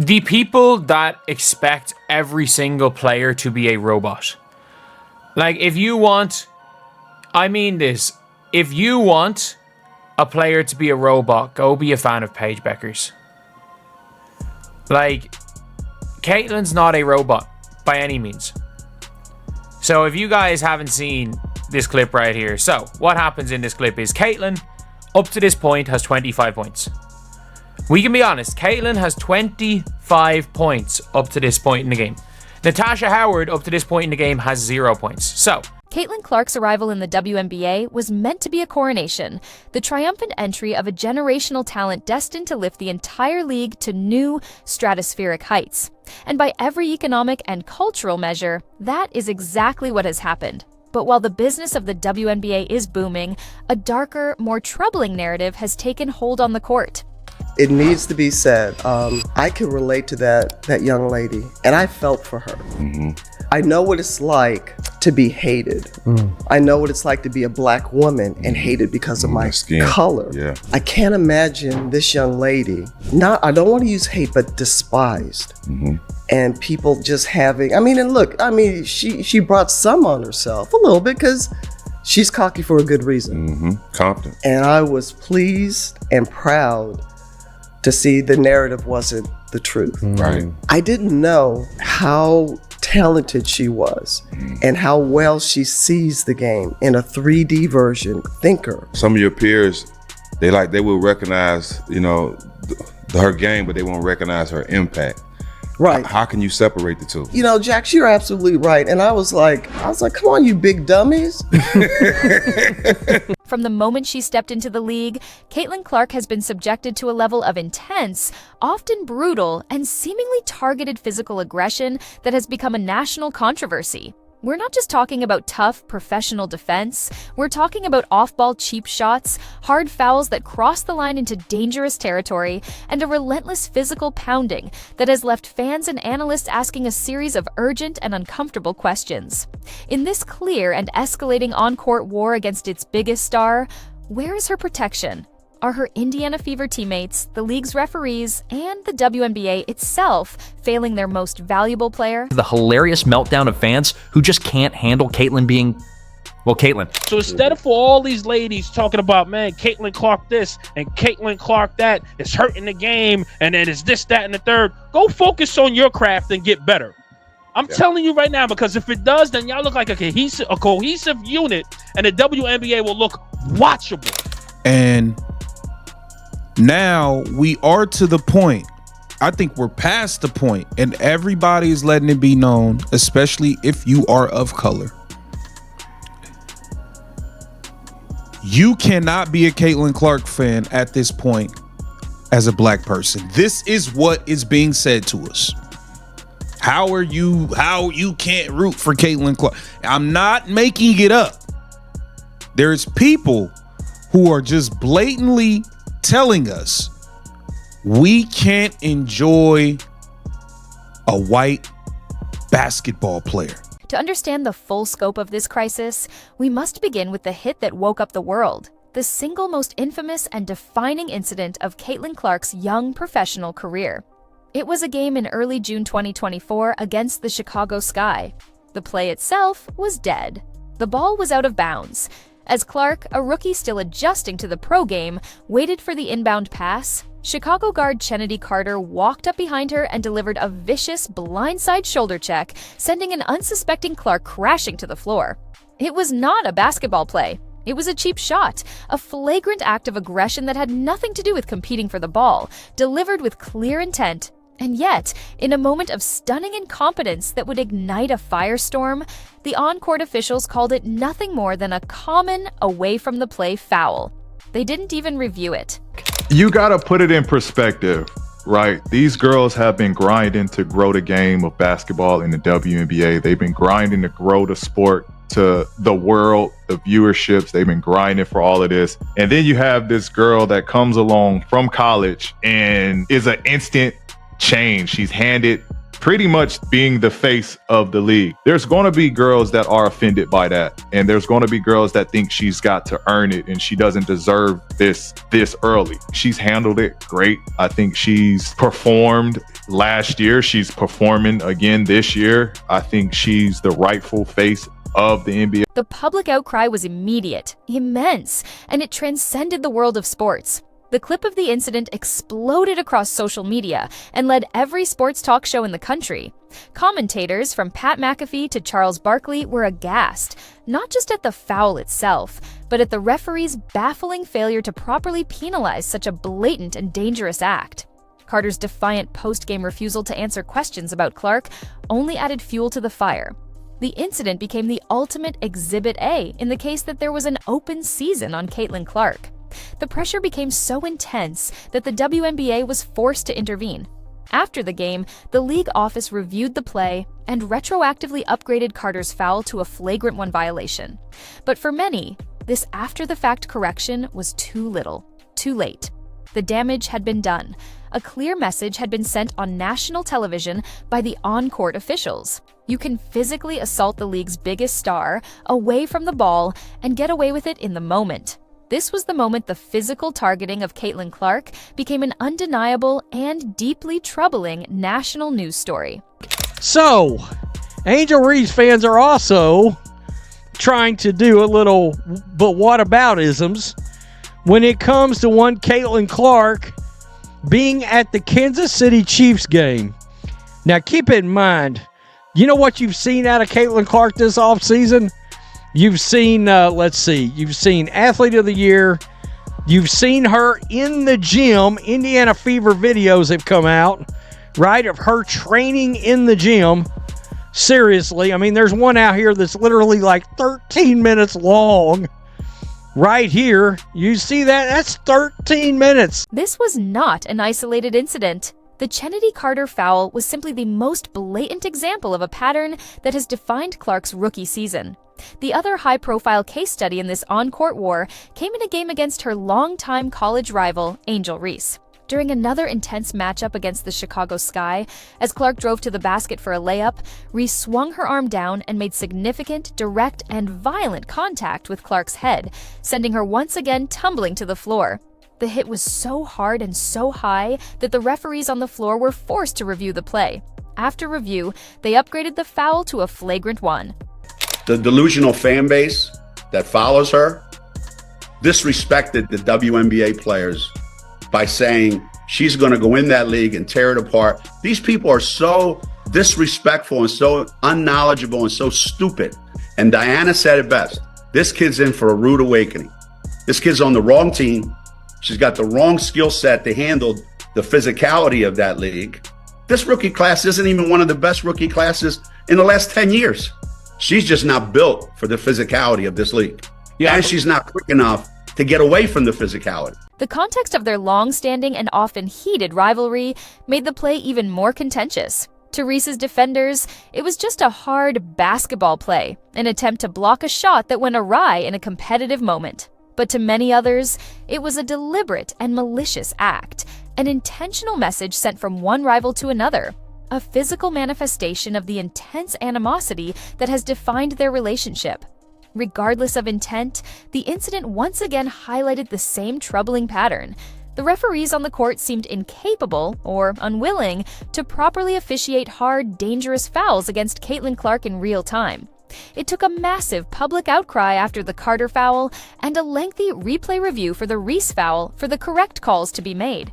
the people that expect every single player to be a robot. Like, if you want, I mean this, if you want a player to be a robot, go be a fan of Paige Beckers. Like, Caitlyn's not a robot by any means. So if you guys haven't seen this clip right here, so what happens in this clip is Caitlyn, up to this point, has 25 points. We can be honest, Caitlyn has 25 points up to this point in the game. Natasha Howard, up to this point in the game, has 0 points. So Caitlin Clark's arrival in the WNBA was meant to be a coronation, the triumphant entry of a generational talent destined to lift the entire league to new stratospheric heights. And by every economic and cultural measure, that is exactly what has happened. But while the business of the WNBA is booming, a darker, more troubling narrative has taken hold on the court. It needs to be said, I can relate to that young lady, and I felt for her. I know what it's like to be hated. I know what it's like to be a black woman and hated because of my skin. color. Yeah. I can't imagine this young lady, I don't want to use hate, but despised. And people just having, and look, she brought some on herself a little bit because she's cocky for a good reason. Confident. And I was pleased and proud to see the narrative wasn't the truth. Right. I didn't know how talented she was and how well she sees the game in a 3D version. Thinker. Some of your peers, they will recognize, her game, but they won't recognize her impact. Right. How can you separate the two? Jax, you're absolutely right. And I was like, come on, you big dummies. From the moment she stepped into the league, Caitlin Clark has been subjected to a level of intense, often brutal, and seemingly targeted physical aggression that has become a national controversy. We're not just talking about tough, professional defense. We're talking about off-ball cheap shots, hard fouls that cross the line into dangerous territory, and a relentless physical pounding that has left fans and analysts asking a series of urgent and uncomfortable questions. In this clear and escalating on-court war against its biggest star, where is her protection? Are her Indiana Fever teammates, the league's referees, and the WNBA itself failing their most valuable player? The hilarious meltdown of fans who just can't handle Caitlyn being, Caitlyn. So instead of for all these ladies talking about, man, Caitlin Clark this and Caitlin Clark that, it's hurting the game, and then it's this, that, and the third, go focus on your craft and get better. I'm telling you right now, because if it does, then y'all look like a cohesive unit, and the WNBA will look watchable. And now we are to the point, I think we're past the point, and everybody is letting it be known, especially if you are of color. You cannot be a Caitlin Clark fan at this point as a black person. This is what is being said to us. How you can't root for Caitlin Clark? I'm not making it up. There's people who are just blatantly telling us we can't enjoy a white basketball player. To understand the full scope of this crisis, we must begin with the hit that woke up the world, the single most infamous and defining incident of Caitlin Clark's young professional career. It was a game in early June 2024 against the Chicago Sky. The play itself was dead. The ball was out of bounds. As Clark, a rookie still adjusting to the pro game, waited for the inbound pass, Chicago guard Chennedy Carter walked up behind her and delivered a vicious blindside shoulder check, sending an unsuspecting Clark crashing to the floor. It was not a basketball play. It was a cheap shot, a flagrant act of aggression that had nothing to do with competing for the ball, delivered with clear intent. And yet, in a moment of stunning incompetence that would ignite a firestorm, the on-court officials called it nothing more than a common away-from-the-play foul. They didn't even review it. You gotta put it in perspective, right? These girls have been grinding to grow the game of basketball in the WNBA. They've been grinding to grow the sport to the world, the viewerships. They've been grinding for all of this. And then you have this girl that comes along from college and is an instant change. She's handed pretty much being the face of the league. There's going to be girls that are offended by that. And there's going to be girls that think she's got to earn it and she doesn't deserve this early. She's handled it great. I think she's performed last year. She's performing again this year. I think she's the rightful face of the NBA. The public outcry was immediate, immense, and it transcended the world of sports. The clip of the incident exploded across social media and led every sports talk show in the country. Commentators from Pat McAfee to Charles Barkley were aghast, not just at the foul itself, but at the referee's baffling failure to properly penalize such a blatant and dangerous act. Carter's defiant post-game refusal to answer questions about Clark only added fuel to the fire. The incident became the ultimate Exhibit A in the case that there was an open season on Caitlin Clark. The pressure became so intense that the WNBA was forced to intervene. After the game, the league office reviewed the play and retroactively upgraded Carter's foul to a flagrant 1 violation. But for many, this after-the-fact correction was too little, too late. The damage had been done. A clear message had been sent on national television by the on-court officials. You can physically assault the league's biggest star away from the ball and get away with it in the moment. This was the moment the physical targeting of Caitlin Clark became an undeniable and deeply troubling national news story. So, Angel Reese fans are also trying to do a little but whataboutisms when it comes to one Caitlin Clark being at the Kansas City Chiefs game. Now, keep it in mind, you know what you've seen out of Caitlin Clark this offseason? You've seen, you've seen Athlete of the Year. You've seen her in the gym. Indiana Fever videos have come out, right, of her training in the gym. Seriously, I mean, there's one out here that's literally like 13 minutes long. Right here, you see that? That's 13 minutes. This was not an isolated incident. The Chennedy Carter foul was simply the most blatant example of a pattern that has defined Clark's rookie season. The other high-profile case study in this on-court war came in a game against her longtime college rival, Angel Reese. During another intense matchup against the Chicago Sky, as Clark drove to the basket for a layup, Reese swung her arm down and made significant, direct, and violent contact with Clark's head, sending her once again tumbling to the floor. The hit was so hard and so high that the referees on the floor were forced to review the play. After review, they upgraded the foul to a flagrant 1. The delusional fan base that follows her disrespected the WNBA players by saying she's going to go in that league and tear it apart. These people are so disrespectful and so unknowledgeable and so stupid. And Diana said it best. This kid's in for a rude awakening. This kid's on the wrong team. She's got the wrong skill set to handle the physicality of that league. This rookie class isn't even one of the best rookie classes in the last 10 years. She's just not built for the physicality of this league. Yeah. And she's not quick enough to get away from the physicality. The context of their long-standing and often heated rivalry made the play even more contentious. To Reese's defenders, it was just a hard basketball play, an attempt to block a shot that went awry in a competitive moment. But to many others, it was a deliberate and malicious act, an intentional message sent from one rival to another, a physical manifestation of the intense animosity that has defined their relationship. Regardless of intent, the incident once again highlighted the same troubling pattern. The referees on the court seemed incapable or unwilling to properly officiate hard, dangerous fouls against Caitlin Clark in real time. It took a massive public outcry after the Carter foul and a lengthy replay review for the Reese foul for the correct calls to be made.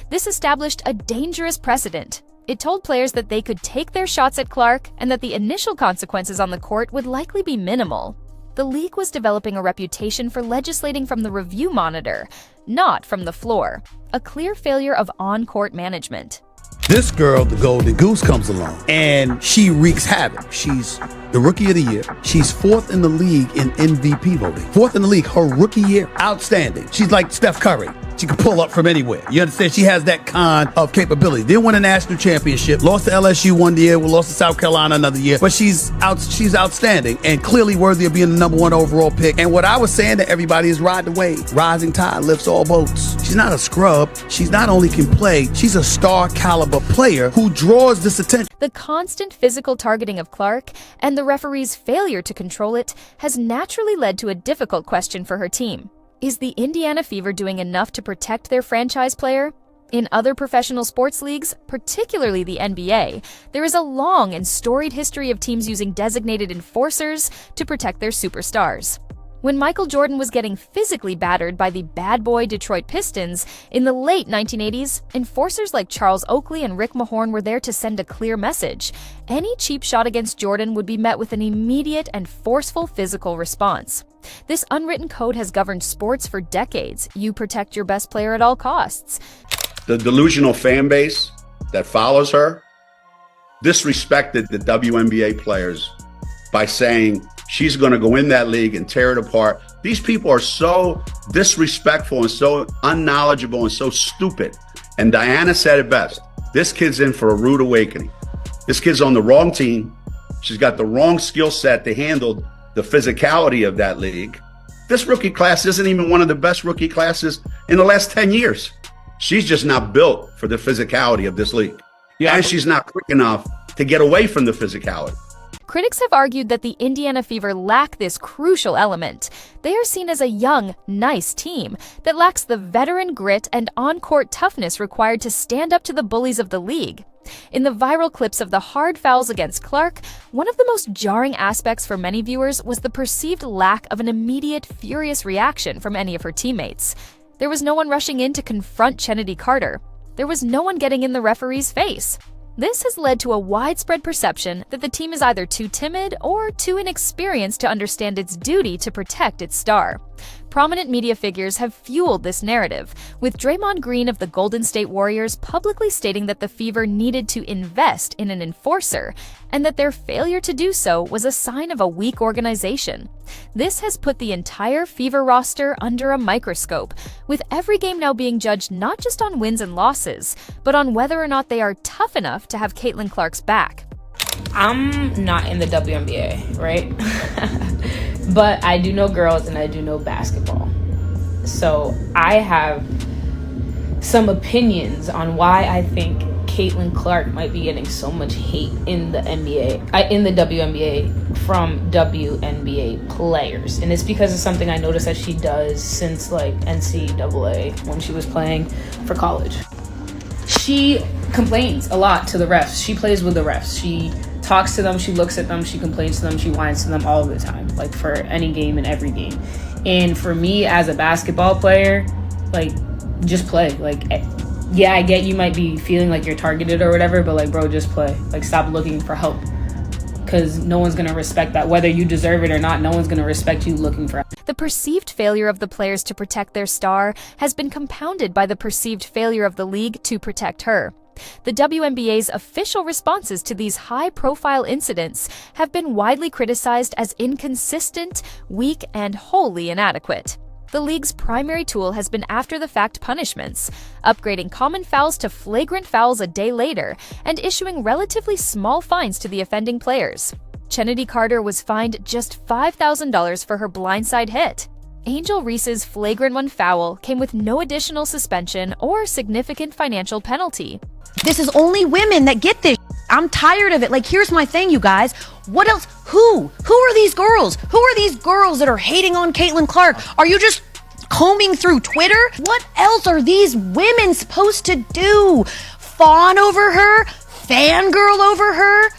This established a dangerous precedent. It told players that they could take their shots at Clark and that the initial consequences on the court would likely be minimal. The league was developing a reputation for legislating from the review monitor, not from the floor, a clear failure of on-court management. This girl, the Golden Goose, comes along and she wreaks havoc. She's the Rookie of the Year. She's 4th in the league in MVP voting. 4th in the league, her rookie year, outstanding. She's like Steph Curry. She can pull up from anywhere. You understand? She has that kind of capability. Didn't win a national championship. Lost to LSU one year. We lost to South Carolina another year. But she's outstanding and clearly worthy of being the number 1 overall pick. And what I was saying to everybody is ride the wave. Rising tide lifts all boats. She's not a scrub. She's not only can play, she's a star caliber player who draws this attention. The constant physical targeting of Clark and the referee's failure to control it has naturally led to a difficult question for her team. Is the Indiana Fever doing enough to protect their franchise player? In other professional sports leagues, particularly the NBA, there is a long and storied history of teams using designated enforcers to protect their superstars. When Michael Jordan was getting physically battered by the bad boy Detroit Pistons in the late 1980s, enforcers like Charles Oakley and Rick Mahorn were there to send a clear message. Any cheap shot against Jordan would be met with an immediate and forceful physical response. This unwritten code has governed sports for decades. You protect your best player at all costs. The delusional fan base that follows her disrespected the WNBA players by saying she's going to go in that league and tear it apart. These people are so disrespectful and so unknowledgeable and so stupid. And Diana said it best. This kid's in for a rude awakening. This kid's on the wrong team. She's got the wrong skill set to handle the physicality of that league. This rookie class isn't even one of the best rookie classes in the last 10 years. She's just not built for the physicality of this league. Yeah, and she's not quick enough to get away from the physicality. Critics have argued that the Indiana Fever lack this crucial element. They are seen as a young, nice team that lacks the veteran grit and on-court toughness required to stand up to the bullies of the league. In the viral clips of the hard fouls against Clark, one of the most jarring aspects for many viewers was the perceived lack of an immediate, furious reaction from any of her teammates. There was no one rushing in to confront Chennedy Carter. There was no one getting in the referee's face. This has led to a widespread perception that the team is either too timid or too inexperienced to understand its duty to protect its star. Prominent media figures have fueled this narrative, with Draymond Green of the Golden State Warriors publicly stating that the Fever needed to invest in an enforcer, and that their failure to do so was a sign of a weak organization. This has put the entire Fever roster under a microscope, with every game now being judged not just on wins and losses, but on whether or not they are tough enough to have Caitlin Clark's back. I'm not in the WNBA, right? But I do know girls and I do know basketball. So I have some opinions on why I think Caitlin Clark might be getting so much hate in the WNBA from WNBA players. And it's because of something I noticed that she does since like NCAA when she was playing for college. She complains a lot to the refs. She plays with the refs. She talks to them, she looks at them, she complains to them, she whines to them all the time, like for any game and every game. And for me as a basketball player, like, just play. Like, yeah, I get you might be feeling like you're targeted or whatever, but like, bro, just play. Like, stop looking for help, because no one's gonna respect that. Whether you deserve it or not, no one's gonna respect you looking for help. The perceived failure of the players to protect their star has been compounded by the perceived failure of the league to protect her. The WNBA's official responses to these high-profile incidents have been widely criticized as inconsistent, weak, and wholly inadequate. The league's primary tool has been after-the-fact punishments, upgrading common fouls to flagrant fouls a day later, and issuing relatively small fines to the offending players. Chennedy Carter was fined just $5,000 for her blindside hit. Angel Reese's flagrant one foul came with no additional suspension or significant financial penalty. This is only women that get this. I'm tired of it. Like, here's my thing, you guys. What else? Who are these girls? Who are these girls that are hating on Caitlin Clark? Are you just combing through Twitter? What else are these women supposed to do? Fawn over her? Fangirl over her?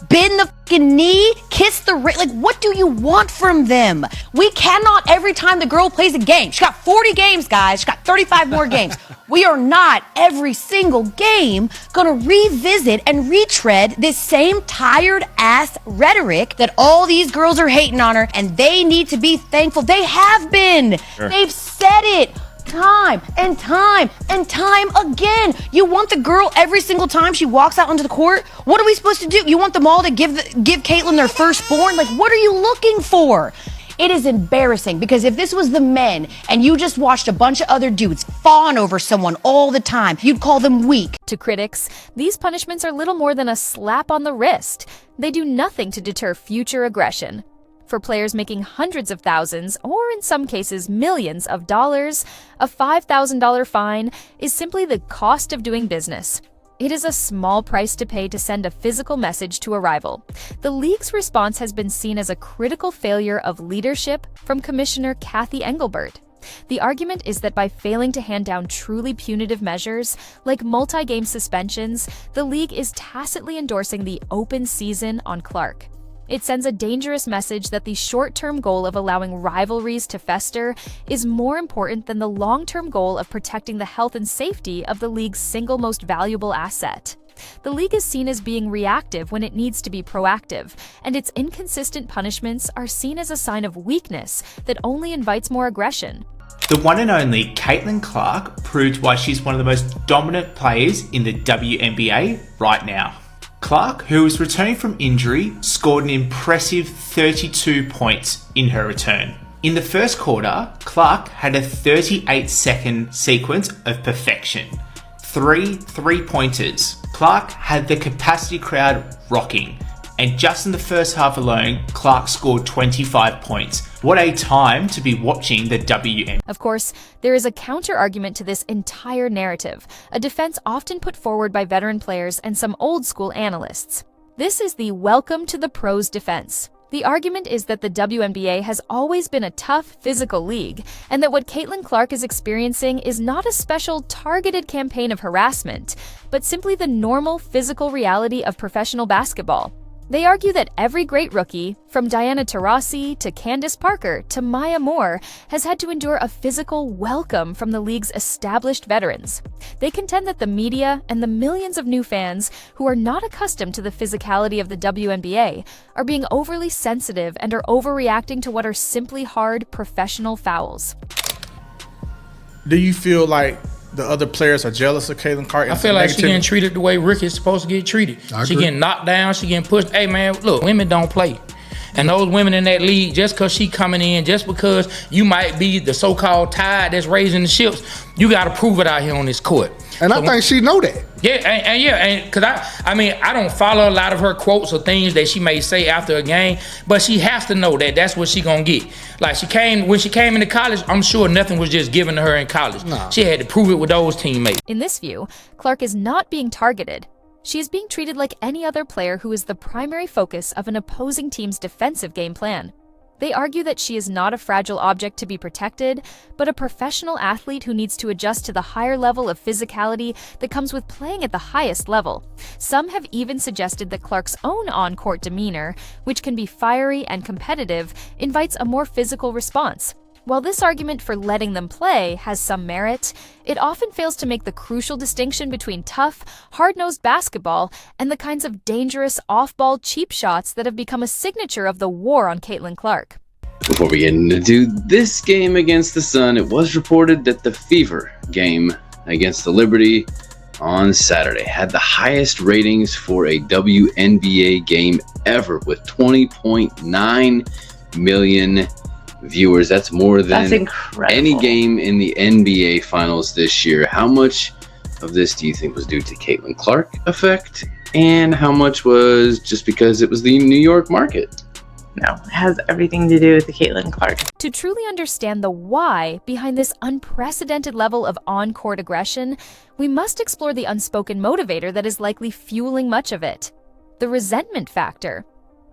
Bend the fucking knee? Kiss the ring? Like, what do you want from them? We cannot, every time the girl plays a game, she got 40 games, guys. She got 35 more games. We are not every single game gonna revisit and retread this same tired ass rhetoric that all these girls are hating on her, and they need to be thankful. They have been. Sure. They've said it time and time and time again. You want the girl every single time she walks out onto the court? What are we supposed to do? You want them all to give Caitlin their firstborn? Like, what are you looking for? It is embarrassing because if this was the men and you just watched a bunch of other dudes fawn over someone all the time, you'd call them weak. To critics, these punishments are little more than a slap on the wrist. They do nothing to deter future aggression. For players making hundreds of thousands, or in some cases millions of dollars, a $5,000 fine is simply the cost of doing business. It is a small price to pay to send a physical message to a rival. The league's response has been seen as a critical failure of leadership from Commissioner Kathy Engelbert. The argument is that by failing to hand down truly punitive measures, like multi-game suspensions, the league is tacitly endorsing the open season on Clark. It sends a dangerous message that the short-term goal of allowing rivalries to fester is more important than the long-term goal of protecting the health and safety of the league's single most valuable asset. The league is seen as being reactive when it needs to be proactive, and its inconsistent punishments are seen as a sign of weakness that only invites more aggression. The one and only Caitlin Clark proved why she's one of the most dominant players in the WNBA right now. Clark, who was returning from injury, scored an impressive 32 points in her return. In the first quarter, Clark had a 38-second sequence of perfection. 3 3-pointers. Clark had the capacity crowd rocking, and just in the first half alone, Clark scored 25 points. What a time to be watching the WNBA. Of course, there is a counter-argument to this entire narrative, a defense often put forward by veteran players and some old-school analysts. This is the welcome to the pros defense. The argument is that the WNBA has always been a tough, physical league, and that what Caitlin Clark is experiencing is not a special, targeted campaign of harassment, but simply the normal physical reality of professional basketball. They argue that every great rookie, from Diana Taurasi to Candace Parker to Maya Moore, has had to endure a physical welcome from the league's established veterans. They contend that the media and the millions of new fans who are not accustomed to the physicality of the WNBA are being overly sensitive and are overreacting to what are simply hard professional fouls. Do you feel like the other players are jealous of Caitlin Clark? I feel like she getting treated the way Rick is supposed to get treated. She getting knocked down, she getting pushed. Hey man, look, women don't play. And those women in that league, just because she coming in, just because you might be the so-called tide that's raising the ships, you got to prove it out here on this court. And so I think she know that. Yeah, because I mean, I don't follow a lot of her quotes or things that she may say after a game, but she has to know that that's what she gonna get. Like when she came into college, I'm sure nothing was just given to her in college. Nah. She had to prove it with those teammates. In this view, Clark is not being targeted. She is being treated like any other player who is the primary focus of an opposing team's defensive game plan. They argue that she is not a fragile object to be protected, but a professional athlete who needs to adjust to the higher level of physicality that comes with playing at the highest level. Some have even suggested that Clark's own on-court demeanor, which can be fiery and competitive, invites a more physical response. While this argument for letting them play has some merit, it often fails to make the crucial distinction between tough, hard-nosed basketball and the kinds of dangerous off-ball cheap shots that have become a signature of the war on Caitlin Clark. Before we get into this game against the Sun, it was reported that the Fever game against the Liberty on Saturday had the highest ratings for a WNBA game ever, with 20.9 million viewers. That's more than any game in the NBA Finals this year. How much of this do you think was due to Caitlin Clark effect, and how much was just because it was the New York market? No, it has everything to do with the Caitlin Clark. To truly understand the why behind this unprecedented level of on-court aggression, we must explore the unspoken motivator that is likely fueling much of it: the resentment factor.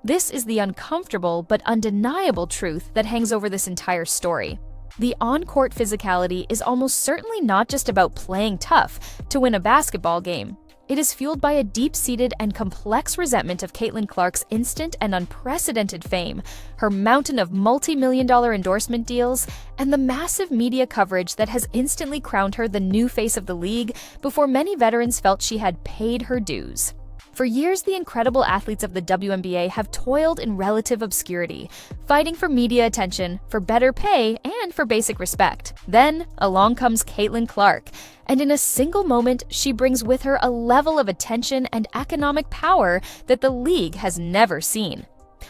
This is the uncomfortable but undeniable truth that hangs over this entire story. The on-court physicality is almost certainly not just about playing tough to win a basketball game. It is fueled by a deep-seated and complex resentment of Caitlin Clark's instant and unprecedented fame, her mountain of multi-million-dollar endorsement deals, and the massive media coverage that has instantly crowned her the new face of the league before many veterans felt she had paid her dues. For years, the incredible athletes of the WNBA have toiled in relative obscurity, fighting for media attention, for better pay, and for basic respect. Then, along comes Caitlin Clark, and in a single moment, she brings with her a level of attention and economic power that the league has never seen.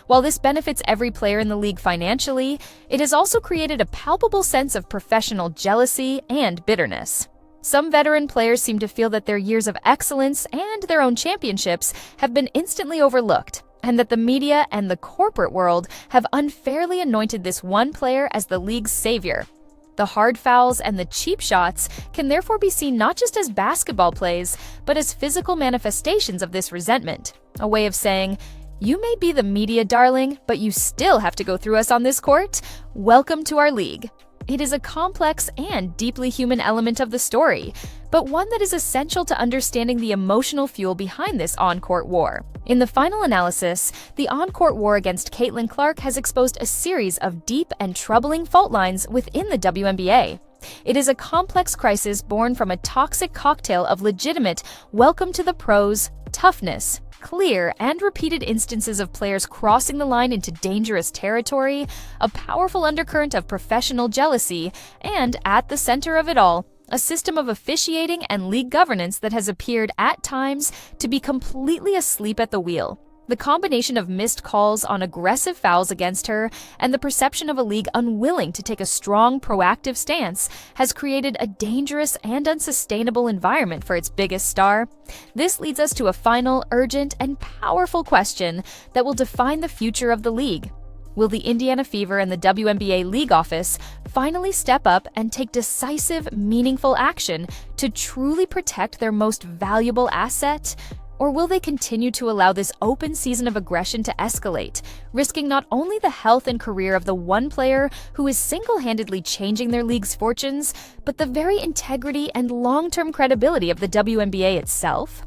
While this benefits every player in the league financially, it has also created a palpable sense of professional jealousy and bitterness. Some veteran players seem to feel that their years of excellence and their own championships have been instantly overlooked, and that the media and the corporate world have unfairly anointed this one player as the league's savior. The hard fouls and the cheap shots can therefore be seen not just as basketball plays, but as physical manifestations of this resentment, a way of saying, "You may be the media darling, but you still have to go through us on this court. Welcome to our league." It is a complex and deeply human element of the story, but one that is essential to understanding the emotional fuel behind this on-court war. In the final analysis, the on-court war against Caitlin Clark has exposed a series of deep and troubling fault lines within the WNBA. It is a complex crisis born from a toxic cocktail of legitimate welcome to the pros, toughness, clear and repeated instances of players crossing the line into dangerous territory, a powerful undercurrent of professional jealousy, and, at the center of it all, a system of officiating and league governance that has appeared at times to be completely asleep at the wheel. The combination of missed calls on aggressive fouls against her and the perception of a league unwilling to take a strong, proactive stance has created a dangerous and unsustainable environment for its biggest star. This leads us to a final, urgent, and powerful question that will define the future of the league. Will the Indiana Fever and the WNBA League Office finally step up and take decisive, meaningful action to truly protect their most valuable asset? Or will they continue to allow this open season of aggression to escalate, risking not only the health and career of the one player who is single-handedly changing their league's fortunes, but the very integrity and long-term credibility of the WNBA itself?